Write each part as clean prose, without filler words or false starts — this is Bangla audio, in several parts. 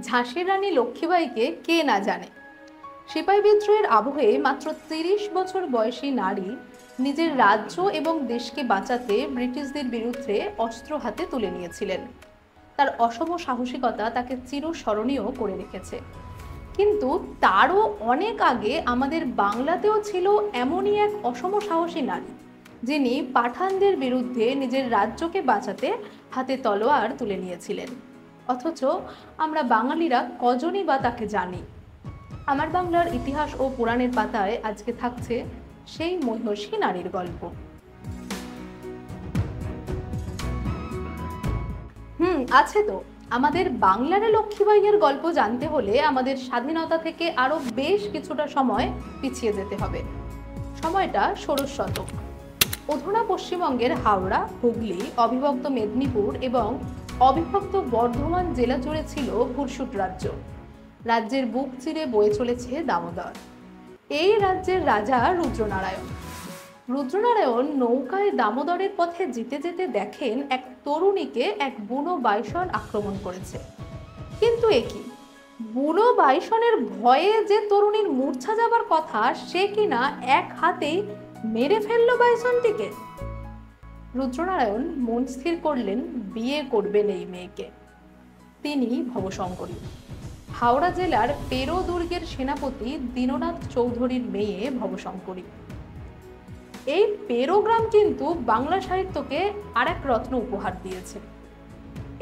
ঝাঁসির রানী লক্ষ্মীবাঈকে কে না জানে। সিপাহী বিদ্রোহের আবহে মাত্র ৩০ বছর বয়সী নারী নিজের রাজ্য এবং দেশকে বাঁচাতে ব্রিটিশদের বিরুদ্ধে অস্ত্র হাতে তুলে নিয়েছিলেন। তার অসম সাহসিকতা তাকে চিরস্মরণীয় করে রেখেছে। কিন্তু তারও অনেক আগে আমাদের বাংলাতেও ছিল এমনই এক অসম সাহসী নারী, যিনি পাঠানদের বিরুদ্ধে নিজের রাজ্যকে বাঁচাতে হাতে তলোয়ার তুলে নিয়েছিলেন। অথচ আমরা বাঙালিরা কজনই বা তাকে জানি। আমার বাংলার ইতিহাস ও পুরাণের পাতায় আজকে থাকছে সেই মহিষী নারীর গল্প। আছে তো। আমাদের বাংলার লক্ষ্মীবাঈয়ের গল্প জানতে হলে আমাদের স্বাধীনতা থেকে আরো বেশ কিছুটা সময় পিছিয়ে যেতে হবে। সময়টা ষোড়শ শতক। অধুনা পশ্চিমবঙ্গের হাওড়া, হুগলি, অবিভক্ত মেদিনীপুর এবং অবিভক্ত বর্ধমান জেলা জুড়ে ছিল ভুরসুট রাজ্য। রাজ্যের বুক চিরে বয়ে চলেছে দামোদর। এই রাজ্যের রাজা রুদ্রনারায়ণ নৌকায় দামোদরের পথে যেতে যেতে দেখেন এক তরুণীকে এক বুনো বাইসন আক্রমণ করেছে। কিন্তু একই বুনো বাইসনের ভয়ে যে তরুণীর মূর্ছা যাবার কথা, সে কিনা এক হাতেই মেরে ফেললো বাইসনটিকে। রুদ্রনারায়ণ মন স্থির করলেন বিয়ে করবেন এই মেয়েকে। তিনি ভবশঙ্করী, হাওড়া জেলার পেরো দুর্গের সেনাপতি দীননাথ চৌধুরীর মেয়ে ভবশঙ্করী। এই পেরো গ্রাম কিন্তু বাংলা সাহিত্যকে আরেক রত্ন উপহার দিয়েছে।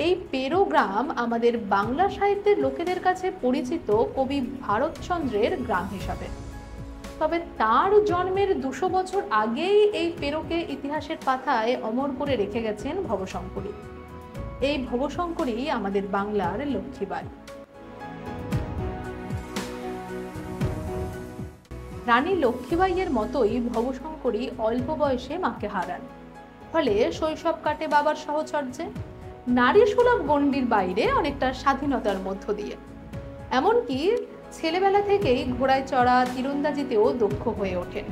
এই পেরো গ্রাম আমাদের বাংলা সাহিত্যের লোকেদের কাছে পরিচিত কবি ভারতচন্দ্রের গ্রাম হিসাবে। তবে তার জন্মের ২০০ বছর আগেই এই পেরোকে ইতিহাসের পাতায় অমর করে রেখে গেছেন ভবশঙ্করী। এই ভবশঙ্করী আমাদের বাংলার লক্ষ্মীবাঈ। রানী লক্ষ্মীবাঈয়ের মতোই ভবশঙ্করী অল্প বয়সে মাকে হারান। ফলে শৈশব কাটে বাবার সাহচর্যে, নারী সুলভ গণ্ডির বাইরে অনেকটা স্বাধীনতার মধ্য দিয়ে। এমনকি ছেলেবেলা থেকেই ঘোড়ায় চড়া, তীরন্দাজিতেও দক্ষ হয়ে ওঠেন।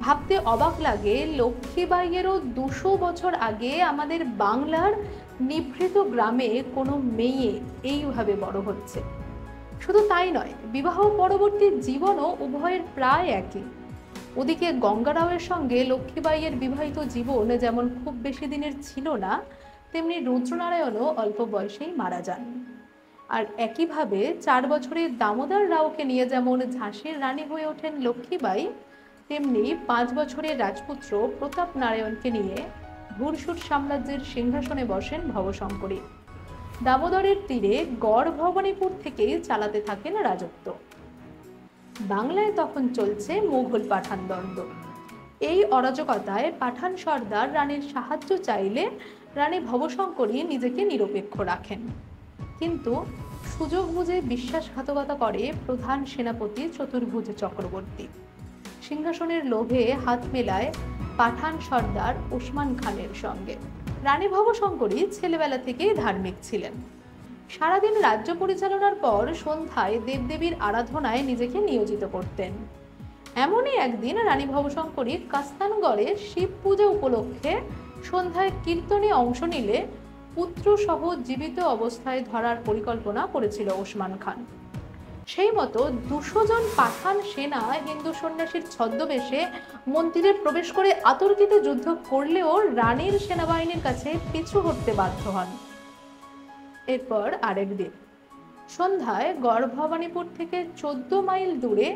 ভাবতে অবাক লাগে, লক্ষ্মীবাঈয়েরও ২০০ বছর আগে আমাদের বাংলার নিভৃত গ্রামে কোনো মেয়ে এইভাবে বড় হচ্ছে। শুধু তাই নয়, বিবাহ পরবর্তী জীবনও উভয়ের প্রায় একই। ওদিকে গঙ্গারাওয়ের সঙ্গে লক্ষ্মীবাঈয়ের বিবাহিত জীবন যেমন খুব বেশি দিনের ছিল না, তেমনি রুদ্রনারায়ণও অল্প বয়সেই মারা যান। আর একইভাবে ৪ বছরের দামোদর রাওকে নিয়ে যেমন ঝাঁসির রানী হয়ে ওঠেন লক্ষ্মীবাঈ, তেমনি ৫ বছরের রাজপুত্র প্রতাপ নারায়ণকে নিয়ে ভুরসুট সাম্রাজ্যের সিংহাসনে বসেন ভবশঙ্করী। দামোদরের তীরে গড় ভবানীপুর থেকেই চালাতে থাকেন রাজত্ব। বাংলায় তখন চলছে মুঘল পাঠান দ্বন্দ্ব। এই অরাজকতায় পাঠান সর্দার রানীর সাহায্য চাইলে রানী ভবশঙ্করী নিজেকে নিরপেক্ষ রাখেন। কিন্তু সুযোগ বুঝে বিশ্বাসঘাতকতা করে প্রধান সেনাপতি চতুর্ভুজ চক্রবর্তী। সিংহাসনের লোভে হাত মেলায় পাঠান সর্দার ওসমান খানের সঙ্গে। রানী ভবশঙ্করী ছেলেবেলা থেকেই ধার্মিক ছিলেন। সারাদিন রাজ্য পরিচালনার পর সন্ধ্যায় দেবদেবীর আরাধনায় নিজেকে নিয়োজিত করতেন। এমনই একদিন রানী ভবশঙ্করী কাস্তানগড়ে শিব পূজা উপলক্ষে সন্ধ্যায় কীর্তনে অংশ নিলে পুত্র সহ জীবিত অবস্থায় ধরার পরিকল্পনা করেছিল ওসমান খান। সেই মতো ২০০ জন পাঠান সেনা হিন্দু সন্ন্যাসীর ছদ্মবেশে মন্দিরে প্রবেশ করে আতর্কিত যুদ্ধ করলেও রানীর সেনাবাহিনীর কাছে পিছু হটতে বাধ্য হন। এরপর আরেক দিন সন্ধ্যায় গড় ভবানীপুর থেকে ১৪ মাইল দূরে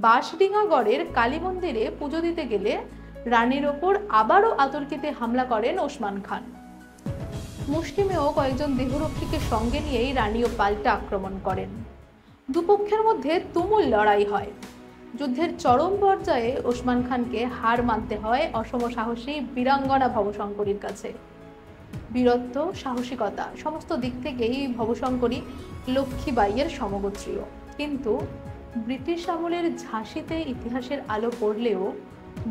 বাঁশডিঙাগড়ের কালী মন্দিরে পুজো দিতে গেলে রানীর ওপর আবারও আতর্কিতে হামলা করেন ওসমান খান। মুষ্টিমেয় কয়েকজন দেহরক্ষীকে সঙ্গে নিয়েই রানীও পাল্টা আক্রমণ করেন। দুপক্ষের মধ্যে তুমুল লড়াই হয়। যুদ্ধের চরম পর্যায়ে ওসমান খানকে হার মানতে হয় অসম সাহসী বীরাঙ্গনা ভবশঙ্করীর কাছে। বীরত্ব, সাহসিকতা সমস্ত দিক থেকেই ভবশঙ্করী লক্ষ্মীবাঈয়ের সমগোত্রীয়। কিন্তু ব্রিটিশ আমলের ঝাঁসিতে ইতিহাসের আলো পড়লেও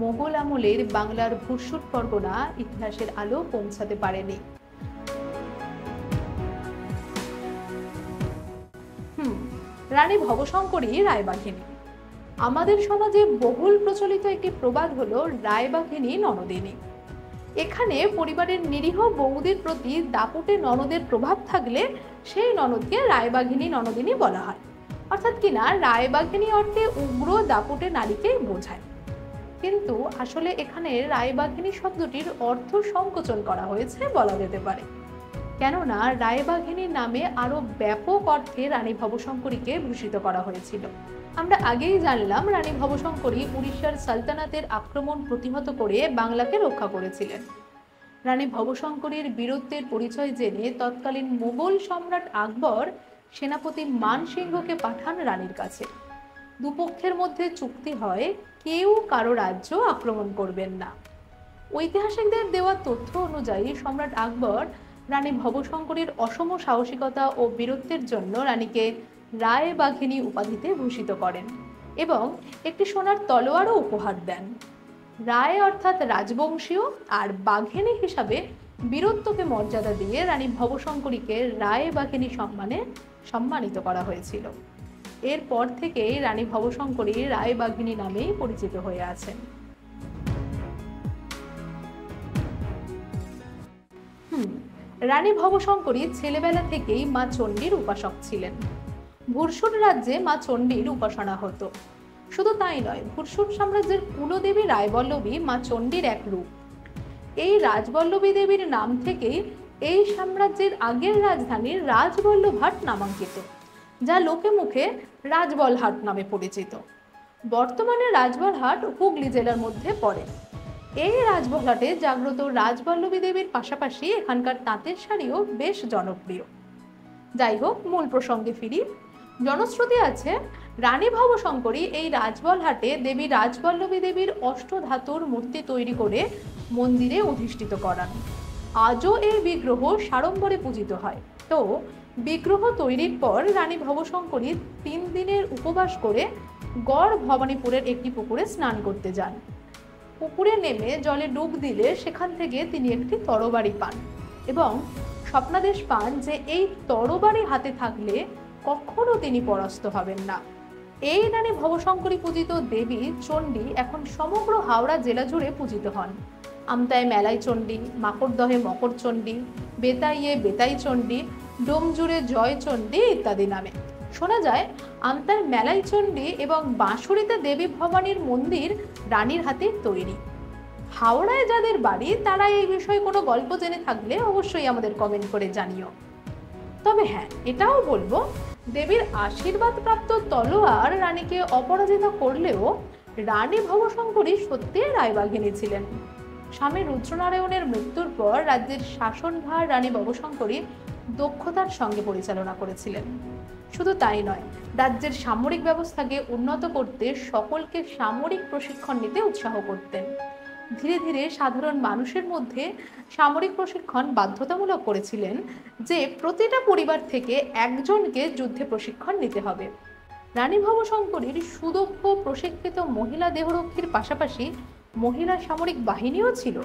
মোগল আমলের বাংলার ভুরসুট পরগনা ইতিহাসের আলো পৌঁছাতে পারেনি। রানী ভবশঙ্করী রায়বাঘিনী। আমাদের সমাজে বহুল প্রচলিত একটি প্রবাদ হলো রায়বাঘিনী ননদিনী। এখানে পরিবারের নিরীহ বৌদির প্রতি দাপুটে ননদের প্রভাব থাকলে সেই ননদকে রায়বাঘিনী ননদিনী বলা হয়। অর্থাৎ কিনা রায়বাঘিনী অর্থে উগ্র দাপুটে নারীকেই বোঝায়। কিন্তু আসলে এখানে রায়বাঘিনী শব্দটির অর্থ সংকোচন করা হয়েছে বলা যেতে পারে, কেননা রায়বাঘিনীর নামে আরো ব্যাপক অর্থে রানী ভবশঙ্করীকে ভূষিত করা হয়েছিল। আমরা আগেই জানলাম রানী ভবশঙ্করী উড়িষ্যার সালতানাতের আক্রমণ প্রতিহত করে বাংলাকে রক্ষা করেছিলেন। রানী ভবশঙ্করীর বীরত্বের পরিচয় জেনে তৎকালীন মুঘল সম্রাট আকবর সেনাপতি মান সিংহকে পাঠান রানীর কাছে। দুপক্ষের মধ্যে চুক্তি হয় কেউ কারো রাজ্য আক্রমণ করবেন না। ঐতিহাসিকদের দেওয়া তথ্য অনুযায়ী সম্রাট আকবর রানী ভবশঙ্করীর অসম সাহসিকতা ও বীরত্বের জন্য রানীকে রায়বাঘিনী উপাধিতে ভূষিত করেন এবং একটি সোনার তলোয়ারও উপহার দেন। রায় অর্থাৎ রাজবংশীয় আর বাঘিনী হিসাবে বীরত্বকে মর্যাদা দিয়ে রানী ভবশঙ্করীকে রায়বাঘিনী সম্মানে সম্মানিত করা হয়েছিল। এরপর থেকেই রানী ভবশঙ্করী রায়বাঘিনী নামেই পরিচিত হয়ে আছেন। রানী ভবশঙ্করী ছেলেবেলা থেকেই মা চণ্ডীর উপাসক ছিলেন। ভুরসুট রাজ্যে মা চণ্ডীর উপাসনা হতো। শুধু তাই নয়, ভুরসুট সাম্রাজ্যের কুলদেবী রায়বল্লভী মা চণ্ডীর এক রূপ। এই রাজবল্লভী দেবীর নাম থেকেই এই সাম্রাজ্যের আগের রাজধানীর রাজবল্লভহাট নামাঙ্কিত, যা লোকে মুখে রাজবলহাট নামে পরিচিত। বর্তমানে রাজবলহাট হুগলি জেলার মধ্যে পড়ে। এই রাজবলহাটে জাগ্রত রাজবল্লভী দেবীর পাশাপাশি এখানকার তাঁতের শাড়িও বেশ জনপ্রিয়। যাই হোক, মূল প্রসঙ্গে ফিরি। জনশ্রুতি আছে রানী ভবশঙ্করী এই রাজবলহাটে দেবী রাজবল্লভী দেবীর অষ্টধাতুর মূর্তি তৈরি করে মন্দিরে অধিষ্ঠিত করান। আজও এই বিগ্রহ সাড়ম্বরে পূজিত হয়। তো বিগ্রহ তৈরির পর রানী ভবশঙ্করী 3 দিনের উপবাস করে গড় ভবানীপুরের একটি পুকুরে স্নান করতে যান। পুকুরে নেমে জলে ডুব দিলে সেখান থেকে তিনি একটি তরবারি পান এবং স্বপ্নাদেশ পান যে এই তরবারি হাতে থাকলে কখনো তিনি পরাস্ত হবেন না। এই রানী ভবশঙ্করী পূজিত দেবী চণ্ডী এখন সমগ্র হাওড়া জেলা জুড়ে পূজিত হন। আমতায় মেলাই চণ্ডী, মাকড়দহে মকর চণ্ডী, বেতাইয়ে বেতাই চণ্ডী, ডোমজুড়ে জয় চণ্ডী ইত্যাদি নামে। শোনা যায় আমতার মেলাই চণ্ডী এবং বাঁশুড়িতে দেবী ভবানীর মন্দির রানীর হাতে তৈরি। হাওড়ায় যাদের বাড়ি তারা এই বিষয়ে কোনো গল্প জেনে থাকলে অবশ্যই আমাদের কমেন্ট করে জানিও। তবে হ্যাঁ, এটাও বলবো, দেবীর আশীর্বাদ প্রাপ্ত তলোয়ার রানীকে অপরাজিত করলেও রানী ভবশঙ্করী সত্যি রায়বাঘিনী ছিলেন। স্বামী রুদ্রনারায়ণের মৃত্যুর পর রাজ্যের শাসনভার রানী ভবশঙ্করী দক্ষতার সঙ্গে পরিচালনা করেছিলেন। শুধু তাই নয়, রাজ্যের সামরিক ব্যবস্থাকে উন্নত করতে সকলকে সামরিক প্রশিক্ষণ নিতে উৎসাহ করতেন। ধীরে ধীরে সাধারণ মানুষের মধ্যে সামরিক প্রশিক্ষণ বাধ্যতামূলক করেছিলেন যে প্রতিটা পরিবার থেকে একজনকে যুদ্ধে প্রশিক্ষণ নিতে হবে। রানী ভবশঙ্করীর সুদক্ষ প্রশিক্ষিত মহিলা দেহরক্ষীর পাশাপাশি মহিলা সামরিক বাহিনীও ছিল।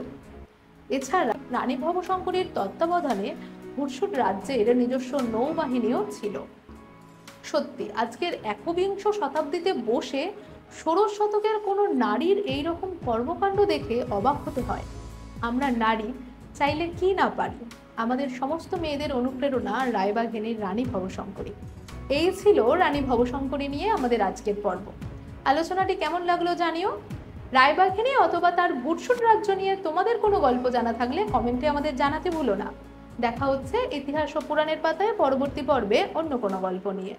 এছাড়া রানী ভবশঙ্করীর তত্ত্বাবধানে ভুরসুট রাজ্যের নিজস্ব নৌবাহিনীও ছিল। সত্যি আজকের একবিংশ শতাব্দীতে বসে ষোড়শ শতকের কোনো নারীর এইরকম কর্মকাণ্ড দেখে অবাক হতে হয়। আমরা নারী চাইলে কি না পারি। আমাদের সমস্ত মেয়েদের অনুপ্রেরণা রায়বাঘিনী রানী ভবশঙ্করী। এই ছিল রানী ভবশঙ্করী নিয়ে আমাদের আজকের পর্ব। আলোচনাটি কেমন লাগলো জানিও। রায়বাঘিনী অথবা তার ভুরসুট রাজ্য নিয়ে তোমাদের কোনো গল্প জানা থাকলে কমেন্টে আমাদের জানাতে ভুলো না। দেখা হচ্ছে ইতিহাস ও পুরাণের পাতায় পরবর্তী পর্বে অন্য কোনো গল্প নিয়ে।